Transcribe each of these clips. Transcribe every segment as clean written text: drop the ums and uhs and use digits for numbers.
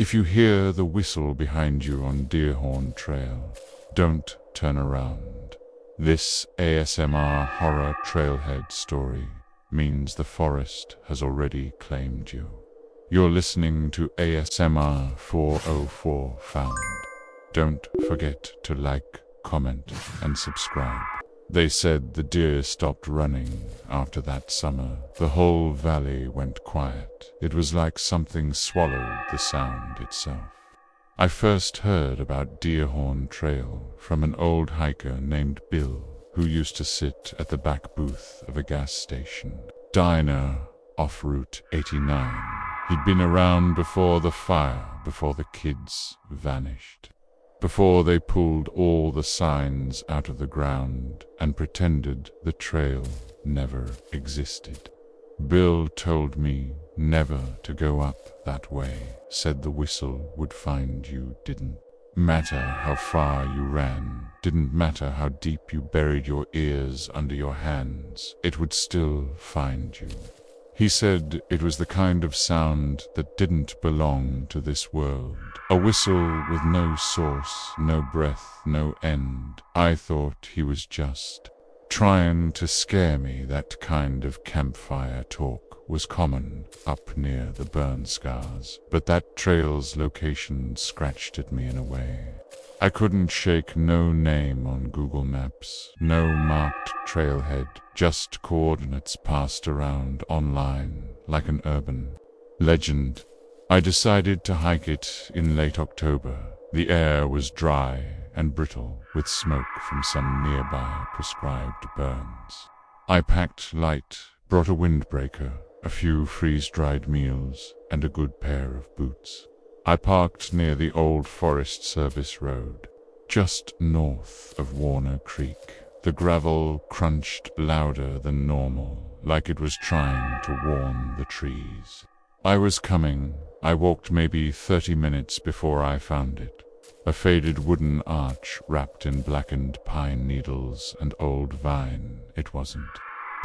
If you hear the whistle behind you on Deerhorn Trail, don't turn around. This ASMR horror trailhead story means the forest has already claimed you. You're listening to ASMR 404 Found. Don't forget to like, comment, and subscribe. They said the deer stopped running after that summer. The whole valley went quiet. It was like something swallowed the sound itself. I first heard about Deerhorn Trail from an old hiker named Bill, who used to sit at the back booth of a gas station diner off Route 89. He'd been around before the fire, before the kids vanished, before they pulled all the signs out of the ground and pretended the trail never existed. Bill told me never to go up that way, said the whistle would find you. Didn't matter how far you ran, didn't matter how deep you buried your ears under your hands, it would still find you. He said it was the kind of sound that didn't belong to this world. A whistle with no source, no breath, no end. I thought he was just trying to scare me. That kind of campfire talk was common up near the burn scars, but that trail's location scratched at me in a way I couldn't shake. No name on Google Maps, no marked trailhead, just coordinates passed around online like an urban legend. I decided to hike it in late October. The air was dry and brittle with smoke from some nearby prescribed burns. I packed light, brought a windbreaker, a few freeze-dried meals, and a good pair of boots. I parked near the old Forest Service road, just north of Warner Creek. The gravel crunched louder than normal, like it was trying to warn the trees. I was coming. I walked maybe 30 minutes before I found it. A faded wooden arch wrapped in blackened pine needles and old vine. It wasn't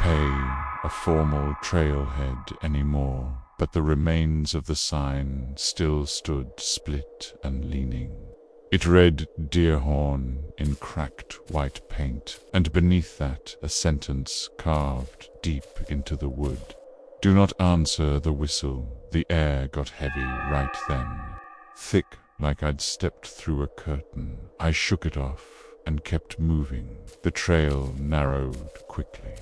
a formal trailhead anymore, but the remains of the sign still stood split and leaning. It read Deerhorn in cracked white paint, and beneath that a sentence carved deep into the wood. Do not answer the whistle. The air got heavy right then, thick like I'd stepped through a curtain. I shook it off and kept moving. The trail narrowed quickly,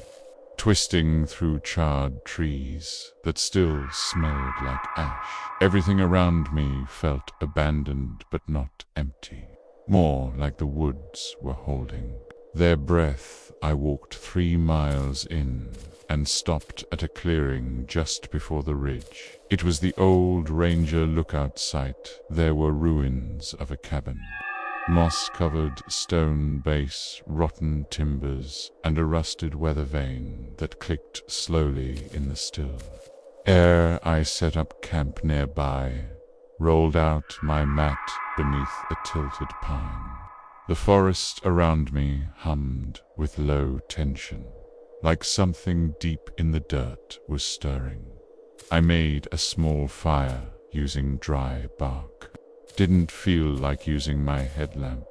twisting through charred trees that still smelled like ash. Everything around me felt abandoned but not empty, more like the woods were holding their breath. I walked 3 miles in and stopped at a clearing just before the ridge. It was the old ranger lookout site. There were ruins of a cabin, moss-covered stone base, rotten timbers, and a rusted weather vane that clicked slowly in the still air. I set up camp nearby, rolled out my mat beneath a tilted pine. The forest around me hummed with low tension, like something deep in the dirt was stirring. I made a small fire using dry bark. Didn't feel like using my headlamp.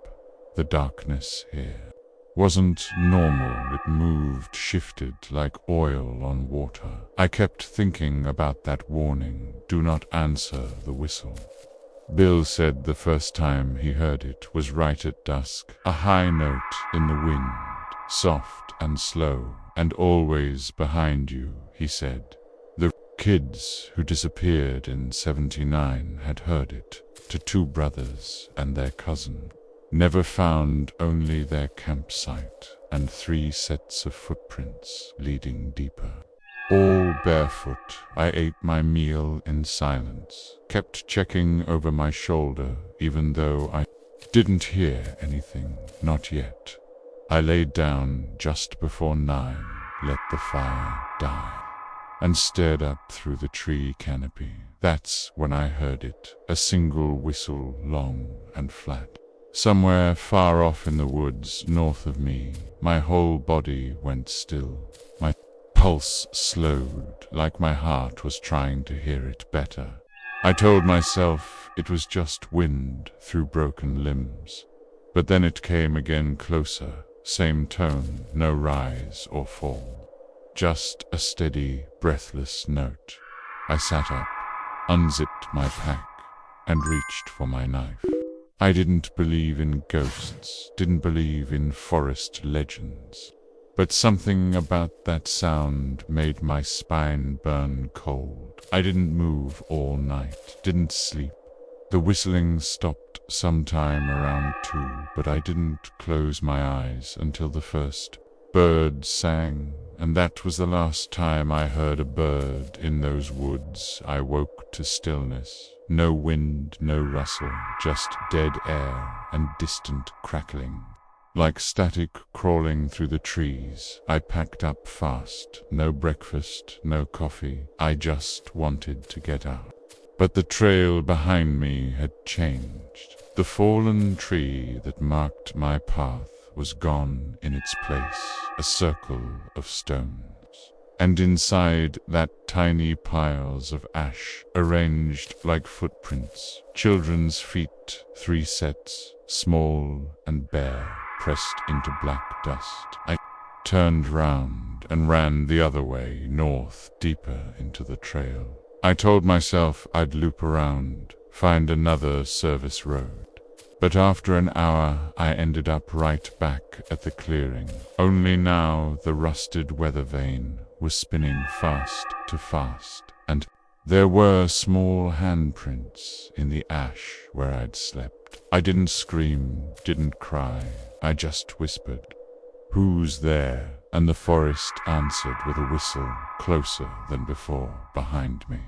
The darkness here wasn't normal. It moved, shifted like oil on water. I kept thinking about that warning, do not answer the whistle. Bill said the first time he heard it was right at dusk, a high note in the wind, soft and slow, and always behind you, he said. The kids who disappeared in '79 had heard it, to 2 brothers and their cousin. Never found, only their campsite and 3 sets of footprints leading deeper. All barefoot, I ate my meal in silence, kept checking over my shoulder even though I didn't hear anything, not yet. I laid down just before 9, let the fire die, and stared up through the tree canopy. That's when I heard it, a single whistle, long and flat. Somewhere far off in the woods north of me, my whole body went still. My pulse slowed, like my heart was trying to hear it better. I told myself it was just wind through broken limbs. But then it came again closer, same tone, no rise or fall. Just a steady, breathless note. I sat up, unzipped my pack, and reached for my knife. I didn't believe in ghosts, didn't believe in forest legends. But something about that sound made my spine burn cold. I didn't move all night, didn't sleep. The whistling stopped sometime around 2, but I didn't close my eyes until the first bird sang, and that was the last time I heard a bird in those woods. I woke to stillness. No wind, no rustle, just dead air and distant crackling. Like static crawling through the trees, I packed up fast. No breakfast, no coffee. I just wanted to get out. But the trail behind me had changed. The fallen tree that marked my path was gone. In its place, a circle of stones. And inside that, tiny piles of ash, arranged like footprints. Children's feet, 3 sets, small and bare, pressed into black dust. I turned round and ran the other way, north, deeper into the trail. I told myself I'd loop around, find another service road. But after an hour, I ended up right back at the clearing. Only now the rusted weather vane was spinning fast to fast, and there were small handprints in the ash where I'd slept. I didn't scream, didn't cry. I just whispered, "Who's there?" And the forest answered with a whistle, closer than before, behind me.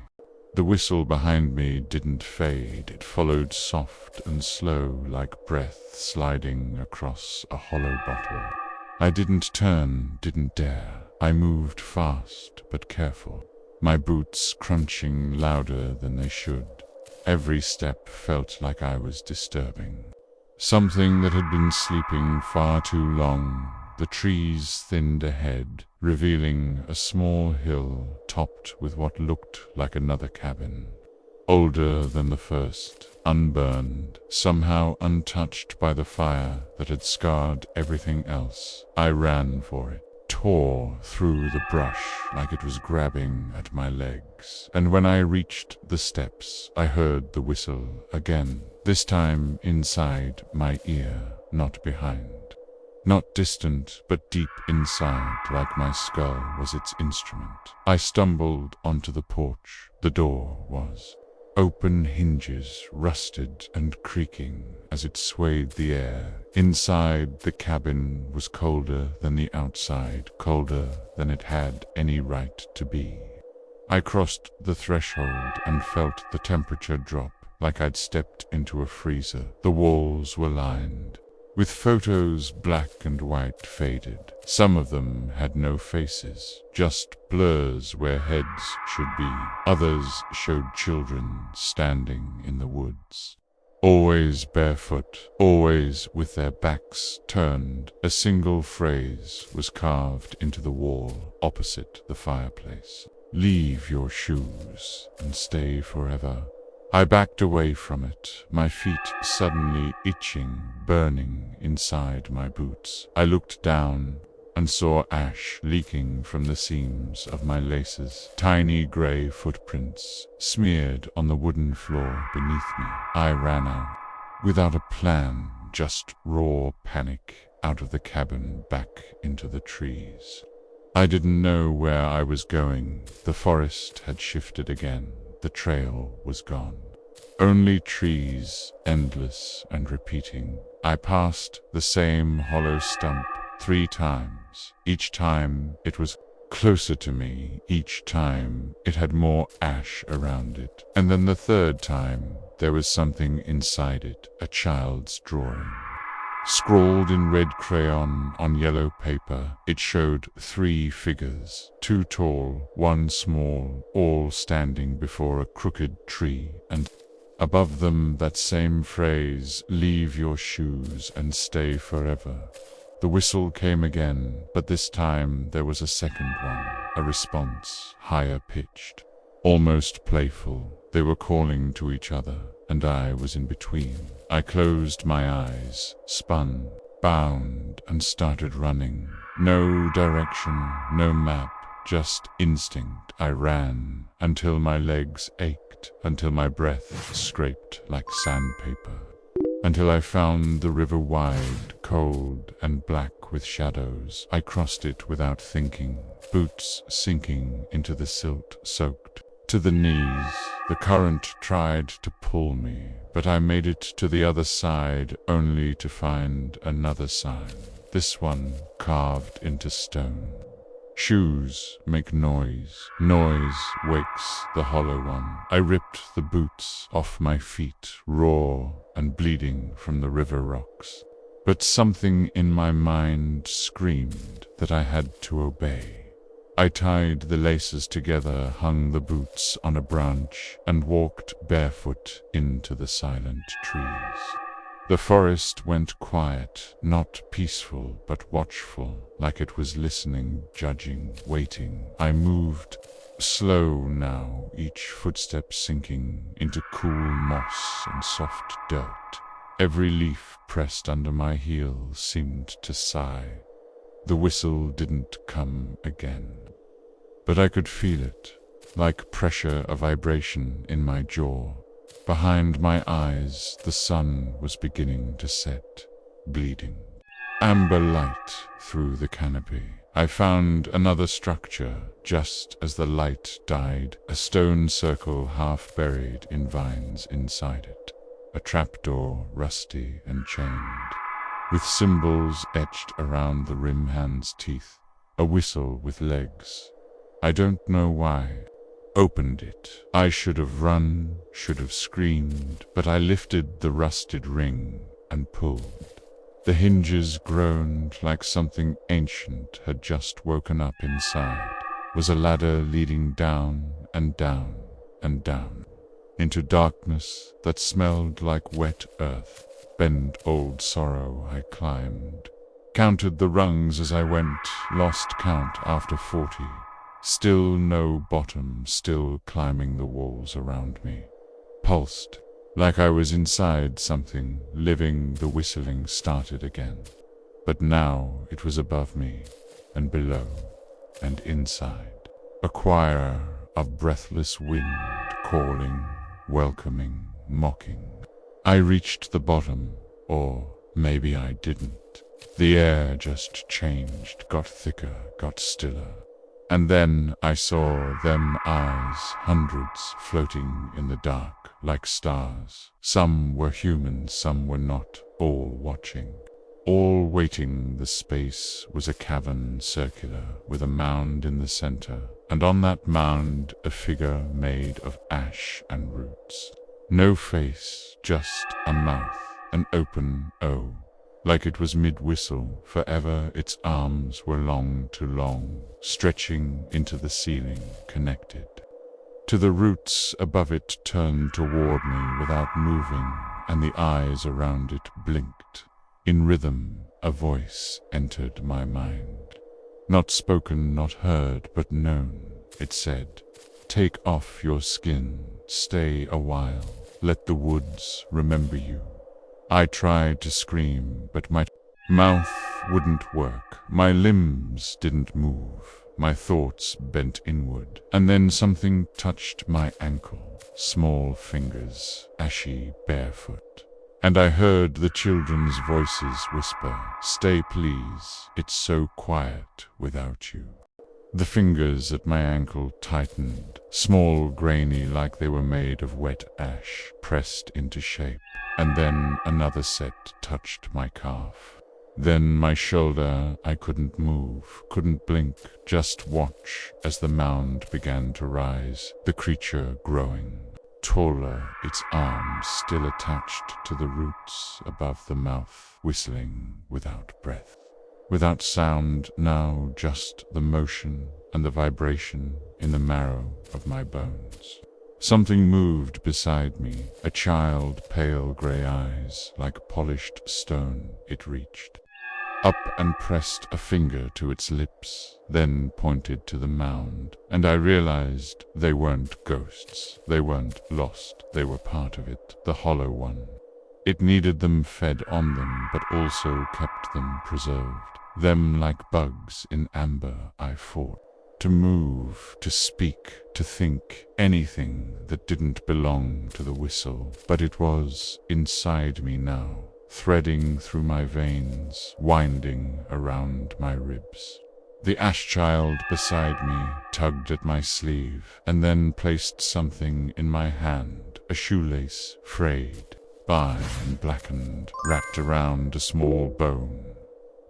The whistle behind me didn't fade. It followed soft and slow, like breath sliding across a hollow bottle. I didn't turn, didn't dare. I moved fast but careful, my boots crunching louder than they should. Every step felt like I was disturbing something that had been sleeping far too long. The trees thinned ahead, revealing a small hill topped with what looked like another cabin. Older than the first, unburned, somehow untouched by the fire that had scarred everything else. I ran for it, tore through the brush like it was grabbing at my legs. And when I reached the steps, I heard the whistle again, this time inside my ear, not behind. Not distant, but deep inside, like my skull was its instrument. I stumbled onto the porch. The door was open, hinges rusted and creaking as it swayed the air. Inside, the cabin was colder than the outside, colder than it had any right to be. I crossed the threshold and felt the temperature drop, like I'd stepped into a freezer. The walls were lined with photos, black and white, faded. Some of them had no faces, just blurs where heads should be. Others showed children standing in the woods, always barefoot, always with their backs turned. A single phrase was carved into the wall opposite the fireplace: "Leave your shoes and stay forever." I backed away from it, my feet suddenly itching, burning inside my boots. I looked down and saw ash leaking from the seams of my laces, tiny gray footprints smeared on the wooden floor beneath me. I ran out, without a plan, just raw panic, out of the cabin back into the trees. I didn't know where I was going. The forest had shifted again. The trail was gone. Only trees, endless and repeating. I passed the same hollow stump 3 times. Each time it was closer to me. Each time it had more ash around it. And then the 3rd time, there was something inside it, a child's drawing. Scrawled in red crayon on yellow paper, it showed 3 figures, 2 tall, 1 small, all standing before a crooked tree, and above them that same phrase, "Leave your shoes and stay forever." The whistle came again, but this time there was a second one, a response, higher pitched, almost playful. They were calling to each other, and I was in between. I closed my eyes, spun, bound, and started running. No direction, no map, just instinct. I ran until my legs ached, until my breath scraped like sandpaper, until I found the river wide, cold, and black with shadows. I crossed it without thinking, boots sinking into the silt, soaked to the knees. The current tried to pull me, but I made it to the other side only to find another sign, this one carved into stone. Shoes make noise. Noise wakes the hollow one. I ripped the boots off my feet, raw and bleeding from the river rocks. But something in my mind screamed that I had to obey. I tied the laces together, hung the boots on a branch, and walked barefoot into the silent trees. The forest went quiet, not peaceful, but watchful, like it was listening, judging, waiting. I moved, slow now, each footstep sinking into cool moss and soft dirt. Every leaf pressed under my heel seemed to sigh. The whistle didn't come again, but I could feel it, like pressure, a vibration in my jaw. Behind my eyes, the sun was beginning to set, bleeding. Amber light through the canopy. I found another structure just as the light died, a stone circle half buried in vines inside it. A trapdoor, rusty and chained, with symbols etched around the rim hand's teeth. A whistle with legs. I don't know why. Opened it. I should have run, should have screamed, but I lifted the rusted ring and pulled. The hinges groaned like something ancient had just woken up inside. Was a ladder leading down and down and down into darkness that smelled like wet earth. Bent old sorrow I climbed. Counted the rungs as I went, lost count after 40. Still no bottom, still climbing the walls around me. Pulsed, like I was inside something living. The whistling started again. But now it was above me, and below, and inside. A choir of breathless wind, calling, welcoming, mocking. I reached the bottom, or maybe I didn't. The air just changed, got thicker, got stiller. And then I saw them eyes, hundreds floating in the dark, like stars. Some were human, some were not, all watching, all waiting. The space was a cavern, circular, with a mound in the center, and on that mound a figure made of ash and roots. No face, just a mouth, an open O. Like it was mid-whistle, forever its arms were long, too long, stretching into the ceiling, connected to the roots above it, turned toward me without moving, and the eyes around it blinked. In rhythm, a voice entered my mind. Not spoken, not heard, but known. It said, "Take off your skin, stay a while, let the woods remember you." I tried to scream, but my mouth wouldn't work. My limbs didn't move. My thoughts bent inward. And then something touched my ankle. Small fingers, ashy, barefoot. And I heard the children's voices whisper, "Stay please, it's so quiet without you." The fingers at my ankle tightened, small, grainy, like they were made of wet ash, pressed into shape. And then another set touched my calf. Then my shoulder. I couldn't move, couldn't blink, just watch as the mound began to rise, the creature growing. Taller, its arms still attached to the roots above the mouth, whistling without breath. Without sound now, just the motion and the vibration in the marrow of my bones. Something moved beside me, a child, pale gray eyes, like polished stone. It reached. up and pressed a finger to its lips, then pointed to the mound, and I realized they weren't ghosts. They weren't lost. They were part of it, the hollow one. It needed them fed on them, but also kept them preserved. Them like bugs in amber I fought. To move, to speak, to think, anything that didn't belong to the whistle. But it was inside me now, threading through my veins, winding around my ribs. The ash child beside me tugged at my sleeve, and then placed something in my hand, a shoelace, frayed, by and blackened, wrapped around a small bone.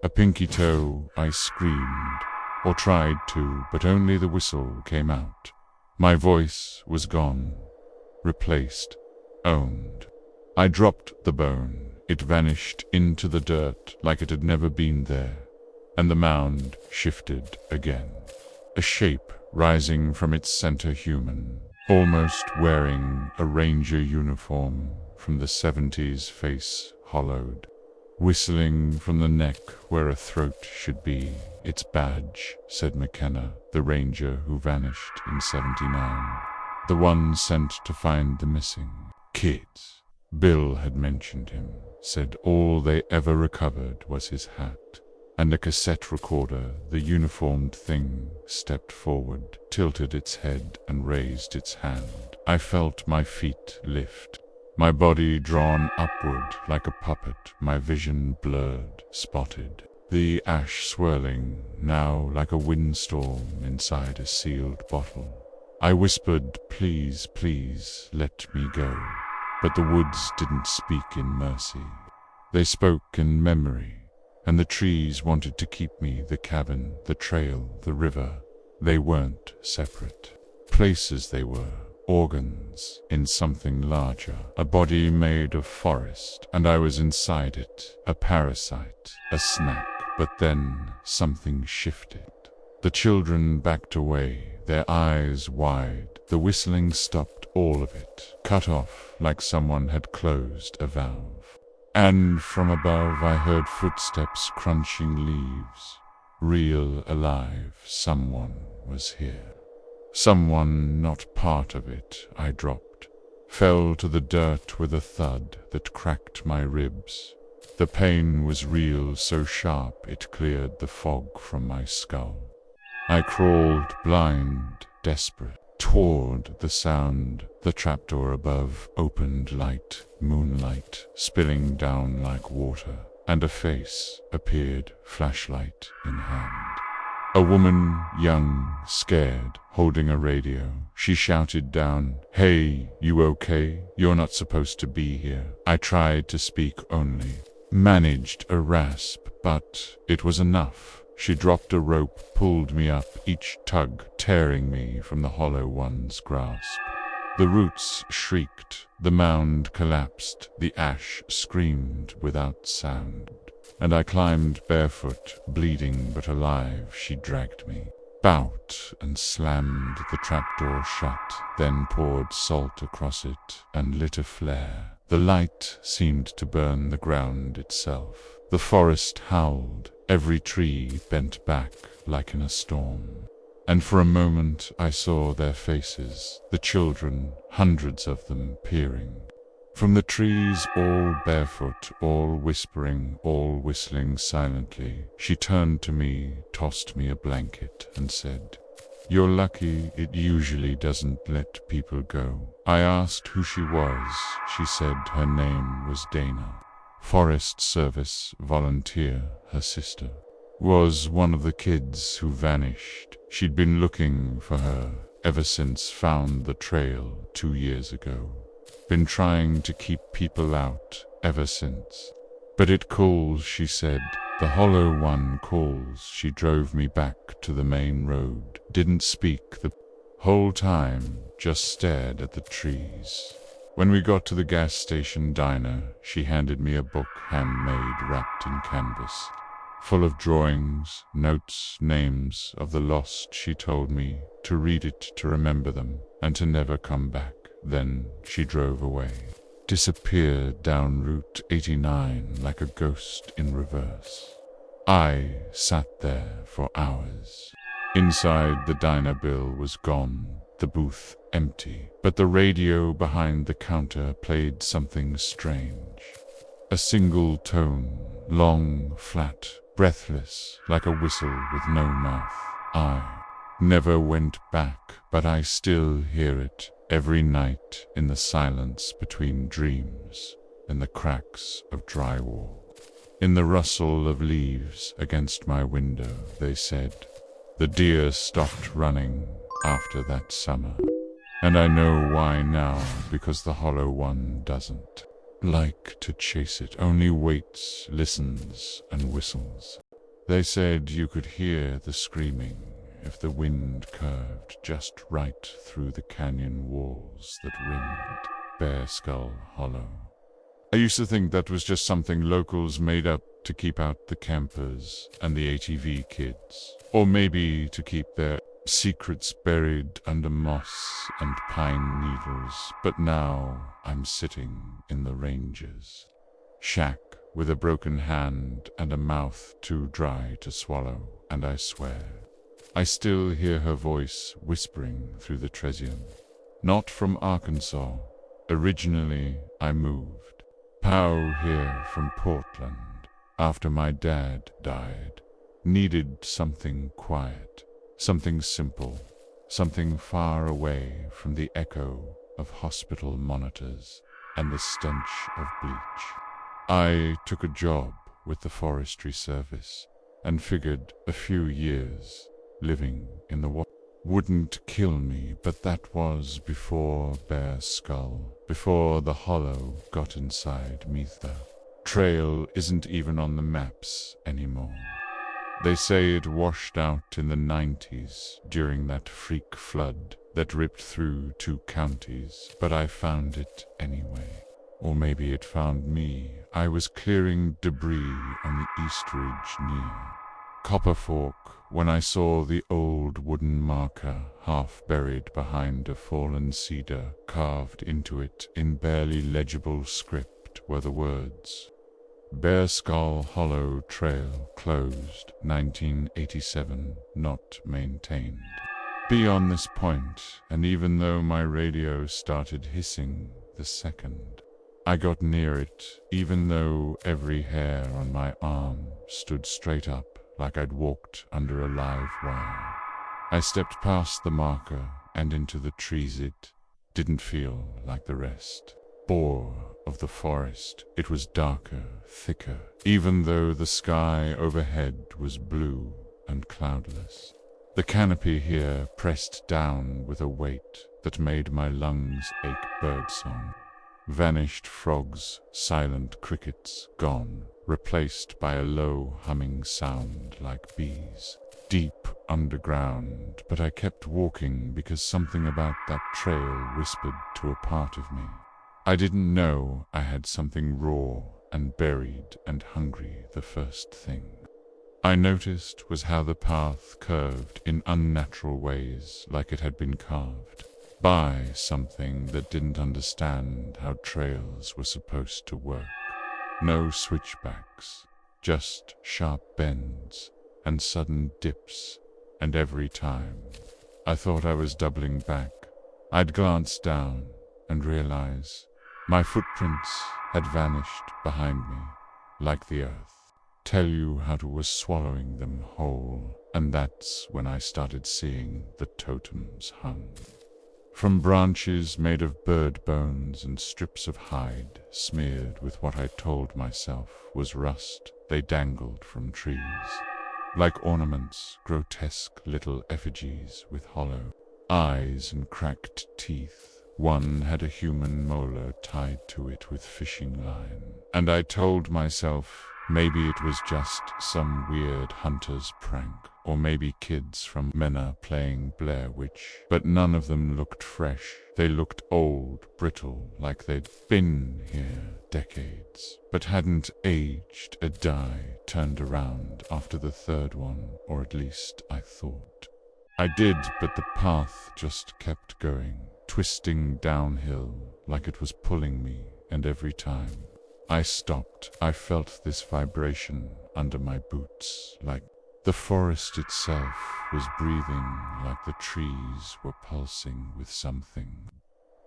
A pinky toe, I screamed, or tried to, but only the whistle came out. My voice was gone, replaced, owned. I dropped the bone. It vanished into the dirt like it had never been there, and the mound shifted again. A shape rising from its center, human, almost wearing a ranger uniform from the 70s, face hollowed, whistling from the neck where a throat should be. Its badge, said McKenna, the ranger who vanished in 79, the one sent to find the missing kids. Bill had mentioned him, said all they ever recovered was his hat and a cassette recorder. The uniformed thing stepped forward, tilted its head, and raised its hand. I felt my feet lift, my body drawn upward like a puppet, my vision blurred, spotted. The ash swirling, now like a windstorm inside a sealed bottle. I whispered, please, please, let me go. But the woods didn't speak in mercy. They spoke in memory, and the trees wanted to keep me, the cabin, the trail, the river. They weren't separate places, they were organs in something larger, a body made of forest, and I was inside it, a parasite, a snack. But then something shifted. The children backed away, their eyes wide. The whistling stopped, all of it, cut off like someone had closed a valve. And from above I heard footsteps crunching leaves. Real, alive, someone was here. Someone not part of it. I dropped, fell to the dirt with a thud that cracked my ribs. The pain was real, so sharp it cleared the fog from my skull. I crawled, blind, desperate, toward the sound. The trapdoor above opened, light, moonlight, spilling down like water, and a face appeared, flashlight in hand. A woman, young, scared, holding a radio. She shouted down, "Hey, you okay? You're not supposed to be here." I tried to speak only. Managed a rasp, but it was enough. She dropped a rope, pulled me up, each tug tearing me from the hollow one's grasp. The roots shrieked, the mound collapsed, the ash screamed without sound, and I climbed barefoot, bleeding but alive. She dragged me, bout, and slammed the trapdoor shut, then poured salt across it and lit a flare. The light seemed to burn the ground itself. The forest howled, every tree bent back like in a storm. And for a moment I saw their faces, the children, hundreds of them peering. From the trees, all barefoot, all whispering, all whistling silently. She turned to me, tossed me a blanket, and said, "You're lucky, it usually doesn't let people go." I asked who she was. She said her name was Dana. Forest Service volunteer, her sister. Was one of the kids who vanished. She'd been looking for her ever since found the trail 2 years ago. Been trying to keep people out ever since. But it calls, she said. The hollow one calls. She drove me back to the main road. Didn't speak the whole time, just stared at the trees. When we got to the gas station diner, she handed me a book, handmade, wrapped in canvas, full of drawings, notes, names of the lost. She told me to read it, to remember them, and to never come back. Then she drove away, disappeared down Route 89 like a ghost in reverse. I sat there for hours. Inside, the diner bill was gone, the booth empty, but the radio behind the counter played something strange. A single tone, long, flat, breathless, like a whistle with no mouth. I never went back, but I still hear it every night in the silence between dreams, in the cracks of drywall, in the rustle of leaves against my window. They said, the deer stopped running after that summer. And I know why now, because the hollow one doesn't like to chase it, only waits, listens, and whistles. They said you could hear the screaming if the wind curved just right through the canyon walls that rimmed Bear Skull Hollow. I used to think that was just something locals made up to keep out the campers and the ATV kids, or maybe to keep their secrets buried under moss and pine needles. But now I'm sitting in the ranger's shack with a broken hand and a mouth too dry to swallow, and I swear I still hear her voice whispering through the tresium. Not from Arkansas. Originally I moved here from Portland after my dad died. Needed something quiet, something simple, something far away from the echo of hospital monitors and the stench of bleach. I took a job with the Forestry Service and figured a few years living in the wouldn't kill me, but that was before Bear Skull, before the hollow got inside me. The trail isn't even on the maps anymore. They say it washed out in the 90s during that freak flood that ripped through 2 counties, but I found it anyway. Or maybe it found me. I was clearing debris on the East Ridge near Copper Fork when I saw the old wooden marker half buried behind a fallen cedar. Carved into it in barely legible script were the words, Bear Skull Hollow Trail closed 1987, not maintained. Beyond this point, and even though my radio started hissing the second I got near it, even though every hair on my arm stood straight up like I'd walked under a live wire, I stepped past the marker and into the trees. It didn't feel like the rest of the forest. It was darker, thicker, even though the sky overhead was blue and cloudless. The canopy here pressed down with a weight that made my lungs ache. Birdsong, vanished frogs, silent crickets, gone, replaced by a low humming sound like bees, deep underground. But I kept walking because something about that trail whispered to a part of me. I didn't know I had something raw and buried and hungry. The first thing I noticed was how the path curved in unnatural ways, like it had been carved by something that didn't understand how trails were supposed to work. No switchbacks, just sharp bends and sudden dips, and every time I thought I was doubling back, I'd glance down and realize my footprints had vanished behind me, like the earth tell you how to was swallowing them whole. And that's when I started seeing the totems hung from branches made of bird bones and strips of hide smeared with what I told myself was rust. They dangled from trees like ornaments, grotesque little effigies with hollow eyes and cracked teeth. One had a human molar tied to it with fishing line, and I told myself maybe it was just some weird hunter's prank, or maybe kids from Mena playing Blair Witch. But none of them looked fresh. They looked old, brittle, like they'd been here decades, but hadn't aged a dye. Turned around after the third one, or at least I thought I did, but the path just kept going, twisting downhill like it was pulling me, and every time I stopped. I felt this vibration under my boots, like the forest itself was breathing, like the trees were pulsing with something.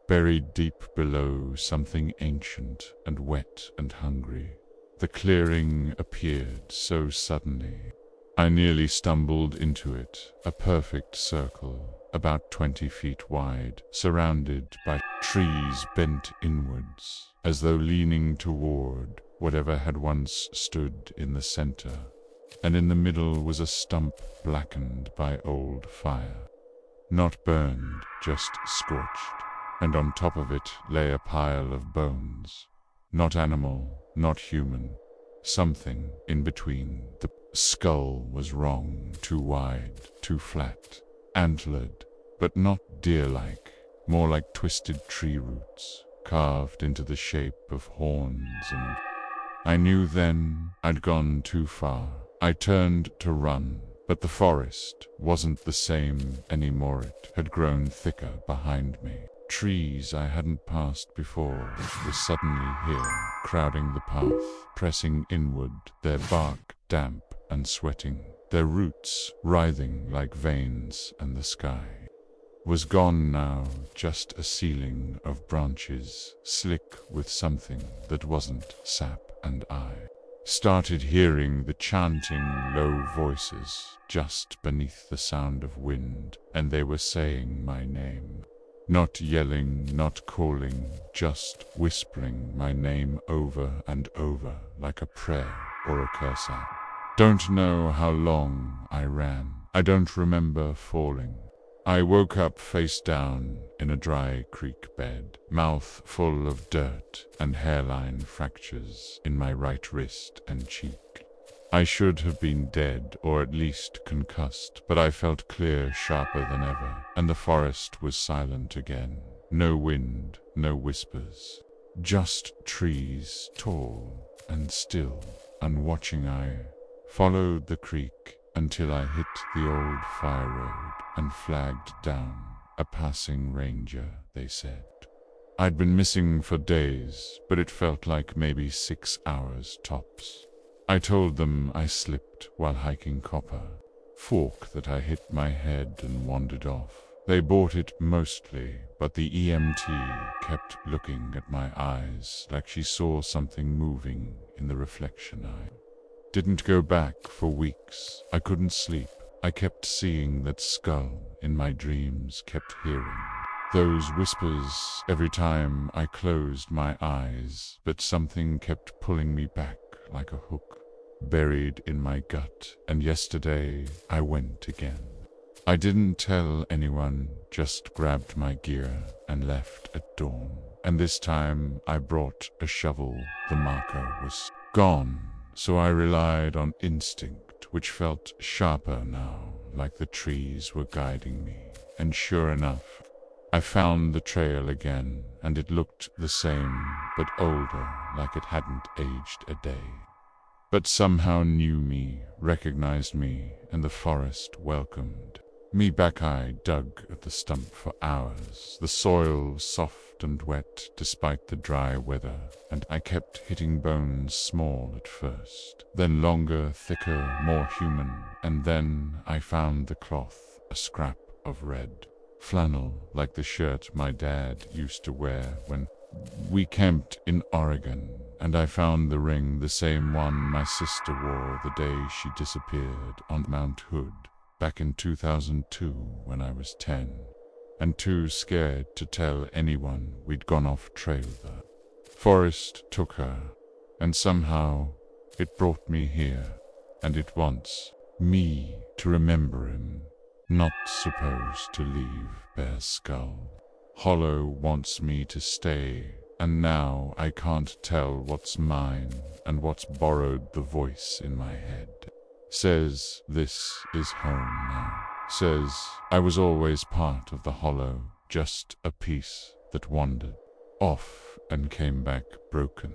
Buried deep below, something ancient and wet and hungry. The clearing appeared so suddenly. I nearly stumbled into it, a perfect circle, about 20 feet wide, surrounded by trees bent inwards, as though leaning toward whatever had once stood in the center. And in the middle was a stump blackened by old fire. Not burned, just scorched. And on top of it lay a pile of bones. Not animal, not human. Something in between. The skull was wrong, too wide, too flat, antlered, but not deer-like, more like twisted tree roots, carved into the shape of horns. And I knew then I'd gone too far. I turned to run, but the forest wasn't the same anymore. It had grown thicker behind me. Trees I hadn't passed before were suddenly here, crowding the path, pressing inward, their bark damp and sweating, their roots writhing like veins, and the sky was gone now, just a ceiling of branches, slick with something that wasn't sap. And I started hearing the chanting low voices just beneath the sound of wind, and they were saying my name. Not yelling, not calling, just whispering my name over and over like a prayer or a curse. I don't know how long I ran. I don't remember falling. I woke up face down in a dry creek bed, mouth full of dirt and hairline fractures in my right wrist and cheek. I should have been dead, or at least concussed, but I felt clear, sharper than ever, and the forest was silent again. No wind, no whispers, just trees, tall and still. And watching, I followed the creek until I hit the old fire road and flagged down. A passing ranger, they said. I'd been missing for days, but it felt like maybe 6 hours tops. I told them I slipped while hiking copper, fork that I hit my head and wandered off. They bought it mostly, but the EMT kept looking at my eyes like she saw something moving in the reflection. I didn't go back for weeks. I couldn't sleep. I kept seeing that skull in my dreams, kept hearing those whispers every time I closed my eyes, but something kept pulling me back like a hook, buried in my gut. And yesterday I went again. I didn't tell anyone, just grabbed my gear and left at dawn. And this time I brought a shovel. The marker was gone, so I relied on instinct, which felt sharper now, like the trees were guiding me. And sure enough, I found the trail again, and it looked the same, but older, like it hadn't aged a day. But somehow knew me, recognized me, and the forest welcomed me back. I dug at the stump for hours. The soil was soft and wet despite the dry weather, and I kept hitting bones, small at first, then longer, thicker, more human. And then I found the cloth, a scrap of red flannel, like the shirt my dad used to wear when we camped in Oregon. And I found the ring, the same one my sister wore the day she disappeared on Mount Hood back in 2002 when I was 10, and too scared to tell anyone we'd gone off trail. The forest took her, and somehow it brought me here, and it wants me to remember him. Not supposed to leave Bear Skull. Hollow wants me to stay, and now I can't tell what's mine and what's borrowed. The voice in my head says this is home now. Says I was always part of the Hollow, just a piece that wandered off and came back broken.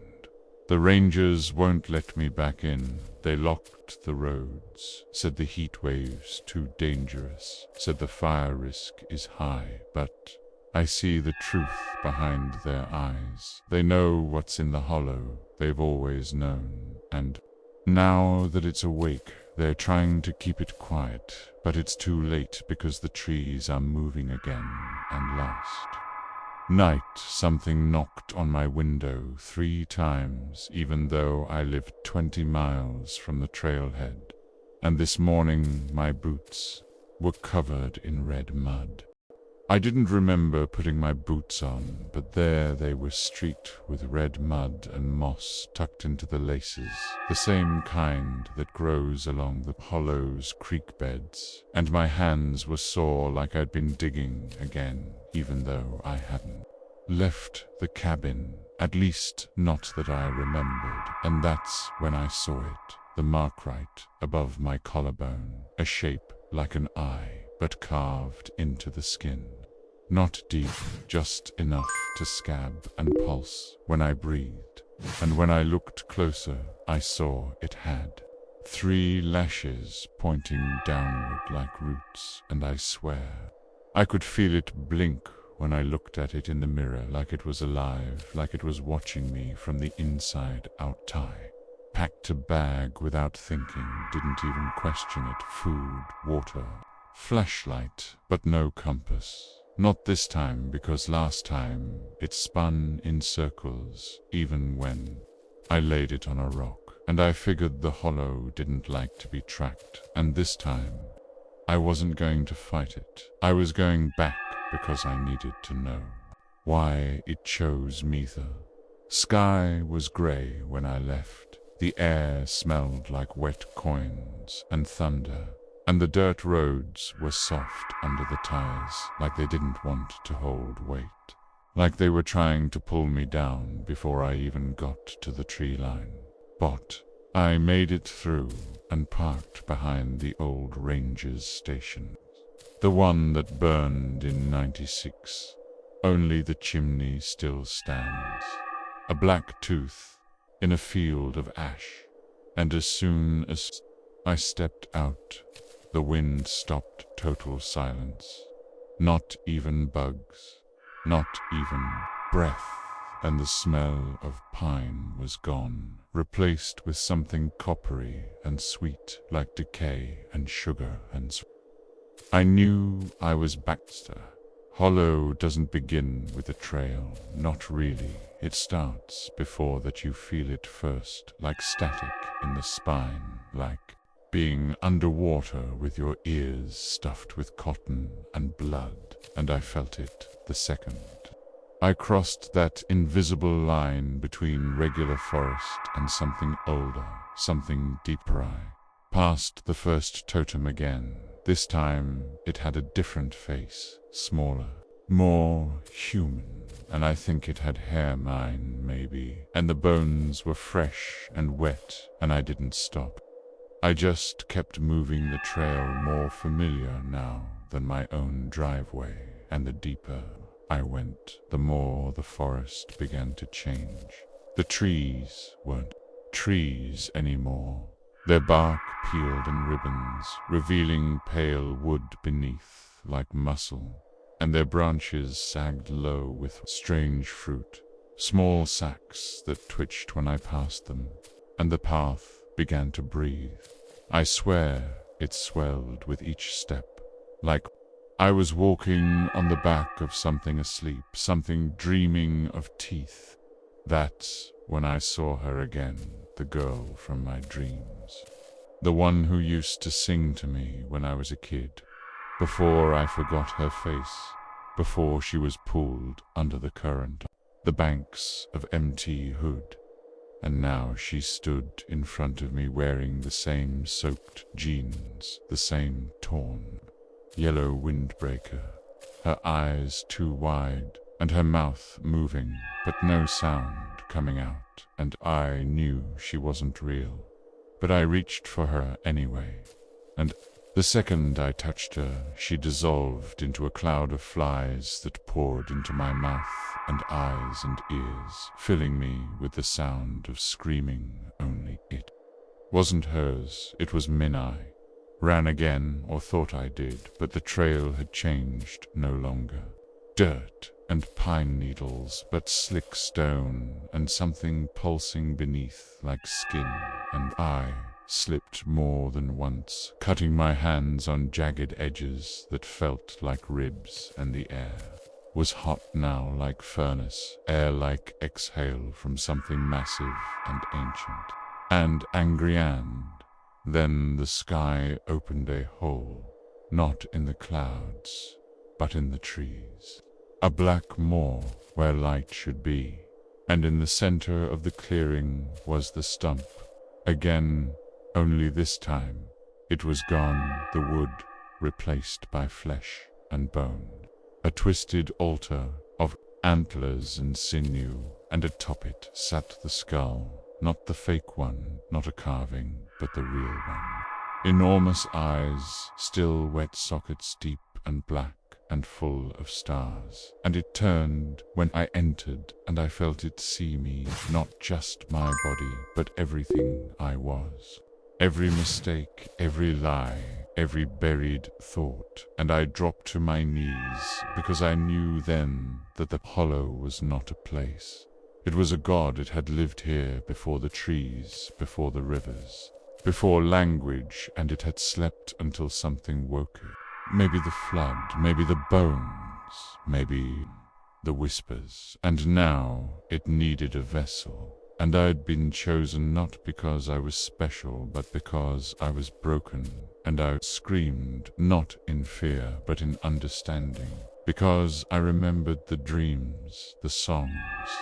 The rangers won't let me back in. They locked the roads, said the heat waves too dangerous, said the fire risk is high, but I see the truth behind their eyes. They know what's in the Hollow, they've always known, and now that it's awake, they're trying to keep it quiet, but it's too late because the trees are moving again, and last night something knocked on my window 3 times, even though I lived 20 miles from the trailhead, and this morning my boots were covered in red mud. I didn't remember putting my boots on, but there they were, streaked with red mud and moss tucked into the laces, the same kind that grows along the hollows' creek beds, and my hands were sore like I'd been digging again, even though I hadn't left the cabin, at least not that I remembered, and that's when I saw it, the mark right above my collarbone, a shape like an eye, but carved into the skin. Not deep, just enough to scab and pulse when I breathed, and when I looked closer, I saw it had 3 lashes pointing downward like roots, and I swear I could feel it blink when I looked at it in the mirror, like it was alive, like it was watching me from the inside out. I packed a bag without thinking, didn't even question it. Food, water, flashlight, but no compass. Not this time, because last time it spun in circles, even when I laid it on a rock, and I figured the hollow didn't like to be tracked, and this time I wasn't going to fight it. I was going back because I needed to know why it chose me. The sky was gray when I left. The air smelled like wet coins and thunder, and the dirt roads were soft under the tires, like they didn't want to hold weight, like they were trying to pull me down before I even got to the tree line. But I made it through and parked behind the old ranger's station, the one that burned in '96. Only the chimney still stands, a black tooth in a field of ash, and as soon as I stepped out, the wind stopped. Total silence. Not even bugs, not even breath, and the smell of pine was gone, replaced with something coppery and sweet, like decay and sugar and I knew I was Baxter. Hollow doesn't begin with a trail, not really. It starts before that. You feel it first, like static in the spine, like being underwater with your ears stuffed with cotton and blood, and I felt it the second I crossed that invisible line between regular forest and something older, something deeper. I passed the first totem again. This time it had a different face, smaller, more human, and I think it had hair, mine maybe, and the bones were fresh and wet, and I didn't stop. I just kept moving, the trail more familiar now than my own driveway, and the deeper I went, the more the forest began to change. The trees weren't trees anymore. Their bark peeled in ribbons, revealing pale wood beneath like muscle, and their branches sagged low with strange fruit, small sacs that twitched when I passed them, and the path began to breathe. I swear it swelled with each step, like I was walking on the back of something asleep, something dreaming of teeth. That's when I saw her again, the girl from my dreams, the one who used to sing to me when I was a kid, before I forgot her face, before she was pulled under the current, the banks of Mt. Hood. And now she stood in front of me wearing the same soaked jeans, the same torn yellow windbreaker, her eyes too wide, and her mouth moving, but no sound coming out, and I knew she wasn't real. But I reached for her anyway, and the second I touched her, she dissolved into a cloud of flies that poured into my mouth and eyes and ears, filling me with the sound of screaming. Only it wasn't hers, it was Minai. Ran again, or thought I did, but the trail had changed no longer. Dirt, and pine needles, but slick stone and something pulsing beneath like skin, and I slipped more than once, cutting my hands on jagged edges that felt like ribs, and the air was hot now like furnace, air like exhale from something massive and ancient and angry. And then the sky opened a hole, not in the clouds, but in the trees. A black moor where light should be, and in the center of the clearing was the stump. Again, only this time it was gone, the wood replaced by flesh and bone. A twisted altar of antlers and sinew, and atop it sat the skull, not the fake one, not a carving, but the real one. Enormous eyes, still wet sockets deep and black and full of stars. And it turned when I entered, and I felt it see me, not just my body, but everything I was. Every mistake, every lie, every buried thought, and I dropped to my knees, because I knew then that the hollow was not a place. It was a god. It had lived here before the trees, before the rivers, before language, and it had slept until something woke it. Maybe the flood, maybe the bones, maybe the whispers. And now it needed a vessel. And I had been chosen not because I was special, but because I was broken. And I screamed, not in fear, but in understanding. Because I remembered the dreams, the songs,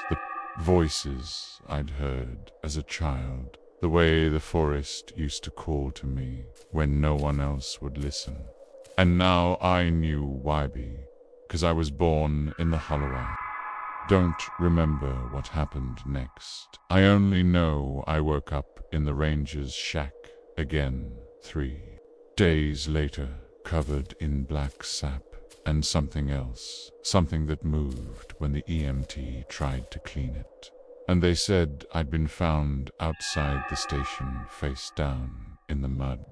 the voices I'd heard as a child. The way the forest used to call to me when no one else would listen. And now I knew why, because I was born in the hollow. Don't remember what happened next. I only know I woke up in the ranger's shack again 3 days later, covered in black sap and something else, something that moved when the EMT tried to clean it. And they said I'd been found outside the station, face down in the mud,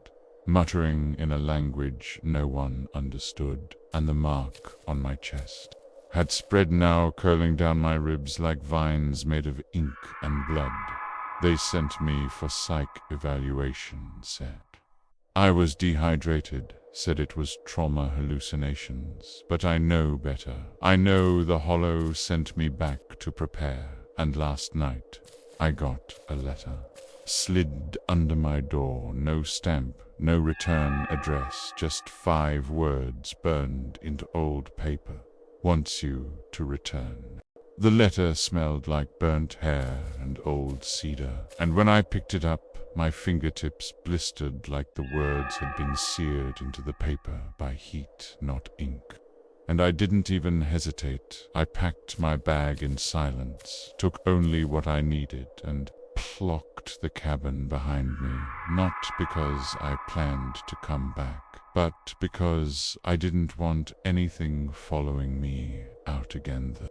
muttering in a language no one understood, and the mark on my chest had spread now, curling down my ribs like vines made of ink and blood. They sent me for psych evaluation, said I was dehydrated, said it was trauma hallucinations, but I know better. I know the hollow sent me back to prepare, and last night I got a letter. Slid under my door, no stamp, no return address, just 5 words burned into old paper. Wants you to return. The letter smelled like burnt hair and old cedar, and when I picked it up, my fingertips blistered like the words had been seared into the paper by heat, not ink. And I didn't even hesitate. I packed my bag in silence, took only what I needed, and clocked the cabin behind me, not because I planned to come back, but because I didn't want anything following me out again. The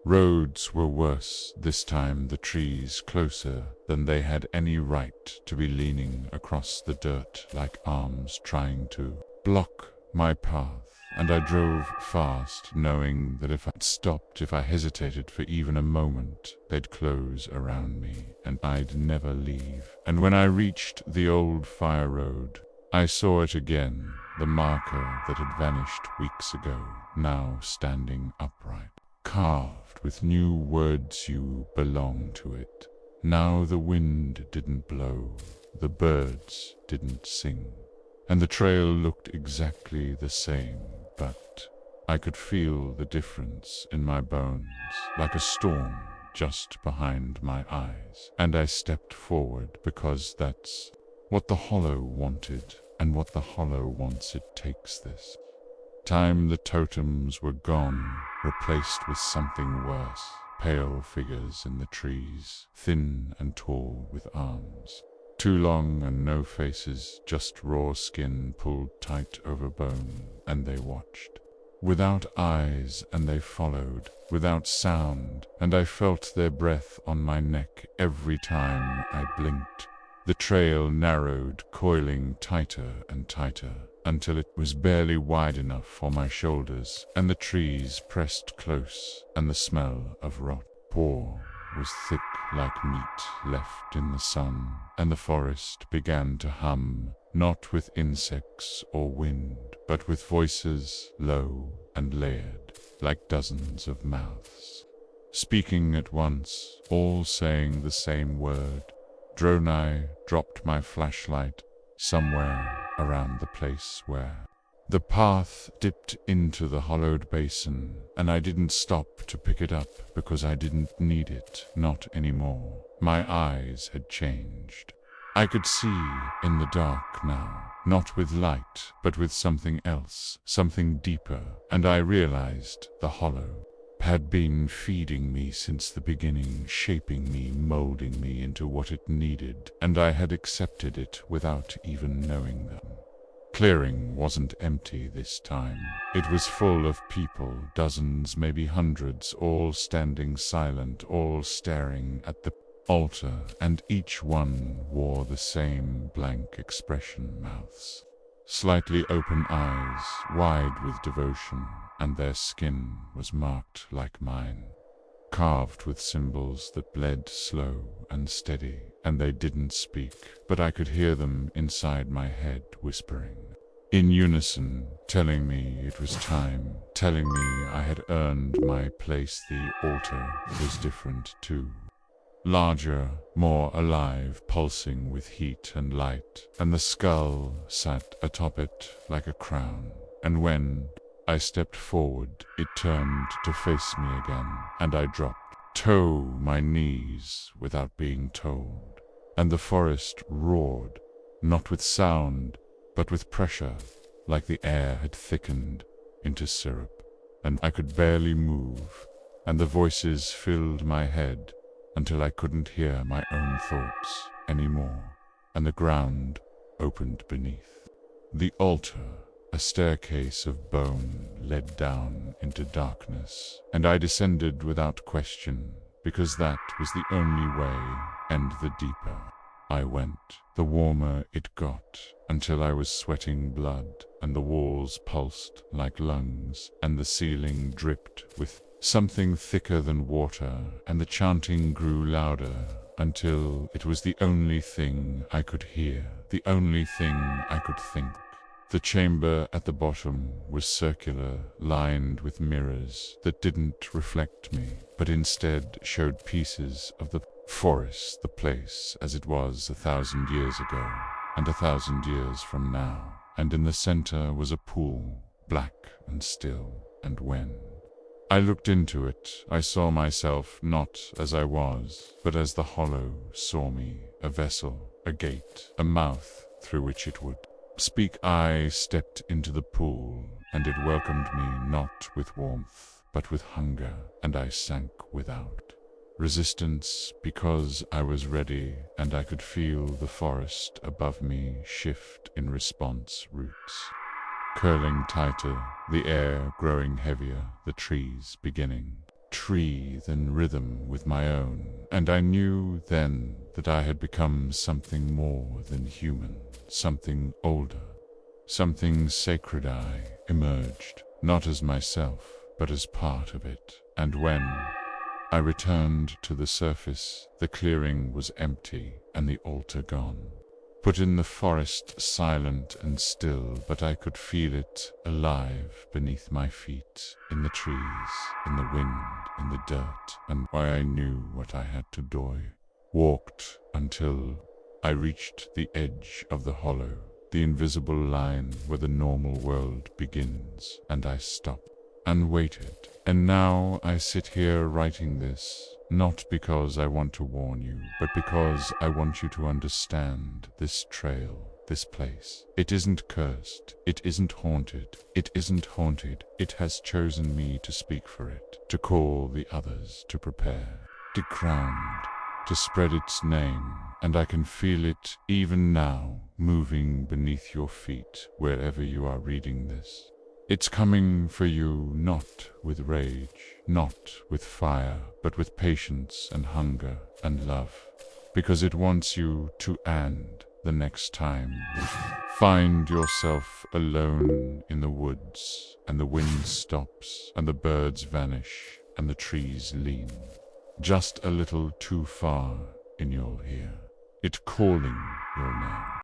roads were worse this time, the trees closer than they had any right to be, leaning across the dirt like arms trying to block my path. And I drove fast, knowing that if I'd stopped, if I hesitated for even a moment, they'd close around me, and I'd never leave. And when I reached the old fire road, I saw it again, the marker that had vanished weeks ago, now standing upright, carved with new words, you belong to it. Now the wind didn't blow, the birds didn't sing, and the trail looked exactly the same. But I could feel the difference in my bones, like a storm just behind my eyes. And I stepped forward, because that's what the hollow wanted, and what the hollow wants. It takes this time. The totems were gone, replaced with something worse. Pale figures in the trees, thin and tall with arms too long and no faces, just raw skin pulled tight over bone. And they watched without eyes, and they followed without sound, and I felt their breath on my neck every time I blinked. The trail narrowed, coiling tighter and tighter, until it was barely wide enough for my shoulders, and the trees pressed close, and the smell of rot paw was thick like meat left in the sun, and the forest began to hum, not with insects or wind, but with voices low and layered, like dozens of mouths, speaking at once, all saying the same word. I dropped my flashlight somewhere around the place where the path dipped into the hollowed basin, and I didn't stop to pick it up because I didn't need it, not anymore. My eyes had changed. I could see in the dark now, not with light, but with something else, something deeper, and I realized the hollow had been feeding me since the beginning, shaping me, molding me into what it needed, and I had accepted it without even knowing them. Clearing wasn't empty this time. It was full of people, dozens, maybe hundreds, all standing silent, all staring at the altar, and each one wore the same blank expression, mouths slightly open, eyes wide with devotion, and their skin was marked like mine, carved with symbols that bled slow and steady, and they didn't speak, but I could hear them inside my head whispering, in unison, telling me it was time, telling me I had earned my place. The altar was different too. Larger, more alive, pulsing with heat and light, and the skull sat atop it like a crown, and when I stepped forward, it turned to face me again, and I dropped to my knees without being told, and the forest roared, not with sound, but with pressure, like the air had thickened into syrup, and I could barely move, and the voices filled my head until I couldn't hear my own thoughts anymore, and the ground opened beneath. The altar, a staircase of bone, led down into darkness, and I descended without question, because that was the only way, and the deeper I went, the warmer it got, until I was sweating blood, and the walls pulsed like lungs, and the ceiling dripped with something thicker than water, and the chanting grew louder, until it was the only thing I could hear, the only thing I could think. The chamber at the bottom was circular, lined with mirrors that didn't reflect me, but instead showed pieces of the forest, the place as it was 1,000 years ago, and 1,000 years from now, and in the center was a pool, black and still, and when I looked into it, I saw myself not as I was, but as the hollow saw me, a vessel, a gate, a mouth through which it would speak. I stepped into the pool, and it welcomed me not with warmth, but with hunger, and I sank without resistance, because I was ready, and I could feel the forest above me shift in response, roots curling tighter, the air growing heavier, the trees beginning then rhythm with my own, and I knew then that I had become something more than human, something older, something sacred. I emerged, not as myself, but as part of it, and when I returned to the surface, the clearing was empty and the altar gone. Put in the forest, silent and still, but I could feel it alive beneath my feet, in the trees, in the wind, in the dirt, and why I knew what I had to do. Walked until I reached the edge of the hollow, the invisible line where the normal world begins, and I stopped and waited. And now I sit here writing this, not because I want to warn you, but because I want you to understand this trail, this place. It isn't cursed, it isn't haunted, it has chosen me to speak for it, to call the others to prepare, decrowned, to spread its name, and I can feel it even now, moving beneath your feet, wherever you are reading this. It's coming for you, not with rage, not with fire, but with patience and hunger and love, because it wants you to, and the next time you find yourself alone in the woods, and the wind stops, and the birds vanish, and the trees lean just a little too far, and you'll hear it calling your name.